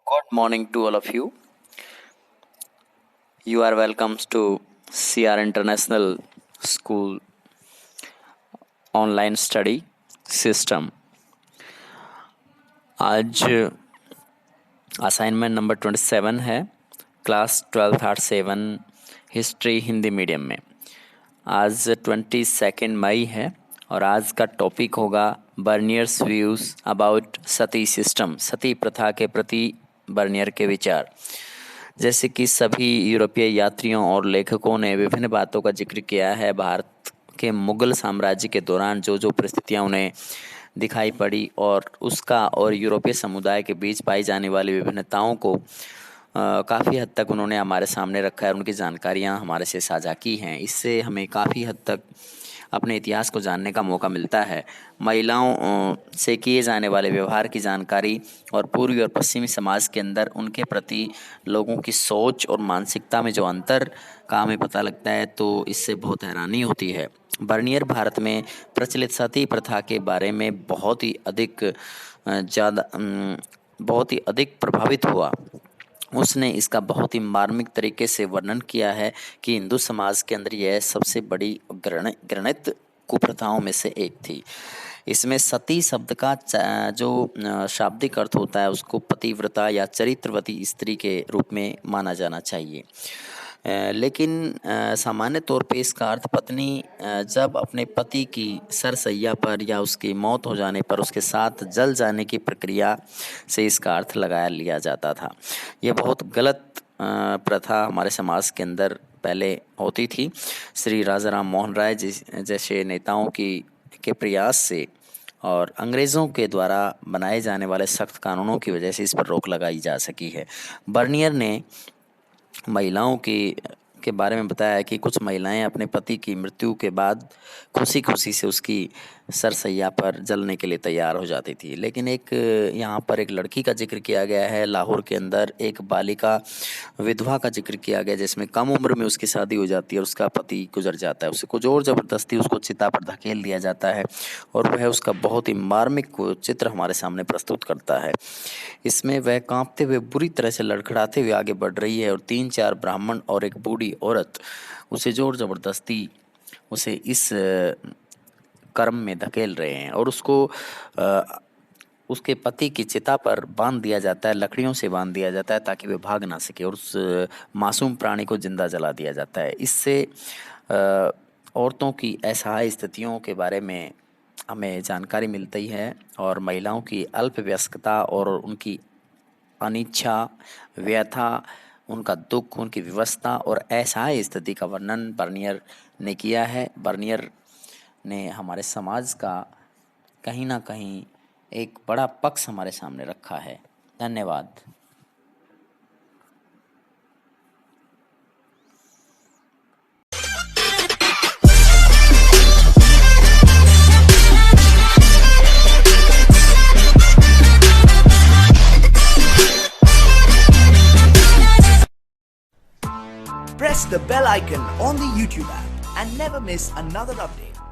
Good morning to all of you. You are welcome to CR International School online study system. आज assignment number 27 है, class 12 part 7 history Hindi medium में। आज 22 मई है और आज का टॉपिक होगा बर्नियर्स व्यूज़ अबाउट सती सिस्टम, सती प्रथा के प्रति बर्नियर के विचार। जैसे कि सभी यूरोपीय यात्रियों और लेखकों ने विभिन्न बातों का जिक्र किया है, भारत के मुगल साम्राज्य के दौरान जो जो परिस्थितियां उन्हें दिखाई पड़ी और उसका और यूरोपीय समुदाय के बीच पाई जाने वाली विभिन्नताओं को काफ़ी हद तक उन्होंने हमारे सामने रखा है, उनकी जानकारियां हमारे से साझा की हैं। इससे हमें काफ़ी हद तक अपने इतिहास को जानने का मौका मिलता है। महिलाओं से किए जाने वाले व्यवहार की जानकारी और पूर्वी और पश्चिमी समाज के अंदर उनके प्रति लोगों की सोच और मानसिकता में जो अंतर का हमें पता लगता है, तो इससे बहुत हैरानी होती है। बर्नियर भारत में प्रचलित सती प्रथा के बारे में बहुत ही अधिक प्रभावित हुआ। उसने इसका बहुत ही मार्मिक तरीके से वर्णन किया है कि हिंदू समाज के अंदर यह सबसे बड़ी घृणित कुप्रथाओं में से एक थी। इसमें सती शब्द का जो शाब्दिक अर्थ होता है उसको पतिव्रता या चरित्रवती स्त्री के रूप में माना जाना चाहिए। लेकिन सामान्य तौर पे इसका अर्थ पत्नी जब अपने पति की सरसैया पर या उसकी मौत हो जाने पर उसके साथ जल जाने की प्रक्रिया से इसका अर्थ लगाया लिया जाता था। यह बहुत गलत प्रथा हमारे समाज के अंदर पहले होती थी। श्री राजा राम मोहन राय जैसे नेताओं के प्रयास से और अंग्रेज़ों के द्वारा बनाए जाने वाले सख्त कानूनों की वजह से इस पर रोक लगाई जा सकी है। बर्नियर ने महिलाओं के बारे में बताया है कि कुछ महिलाएं अपने पति की मृत्यु के बाद खुशी खुशी से उसकी सरसैया पर जलने के लिए तैयार हो जाती थी। लेकिन यहाँ पर एक लड़की का जिक्र किया गया है, लाहौर के अंदर एक बालिका विधवा का जिक्र किया गया जिसमें कम उम्र में उसकी शादी हो जाती है और उसका पति गुजर जाता है। उसे कुछ और ज़बरदस्ती उसको चिता पर धकेल दिया जाता है और वह उसका बहुत ही मार्मिक चित्र हमारे सामने प्रस्तुत करता है। इसमें वह कांपते हुए बुरी तरह से लड़खड़ाते हुए आगे बढ़ रही है और 3-4 ब्राह्मण और एक बूढ़ी औरत उसे जोर ज़बरदस्ती उसे इस कर्म में धकेल रहे हैं और उसको उसके पति की चिता पर बांध दिया जाता है, लकड़ियों से बांध दिया जाता है ताकि वे भाग ना सके और उस मासूम प्राणी को जिंदा जला दिया जाता है। इससे औरतों की असहाय स्थितियों के बारे में हमें जानकारी मिलती है और महिलाओं की अल्पवयस्कता और उनकी अनिच्छा, व्यथा, उनका दुख, उनकी विवशता और असहाय स्थिति का वर्णन बर्नियर ने किया है। बर्नियर ने हमारे समाज का कहीं ना कहीं एक बड़ा पक्ष हमारे सामने रखा है। धन्यवाद। Press the bell icon on the YouTube app and never miss another update.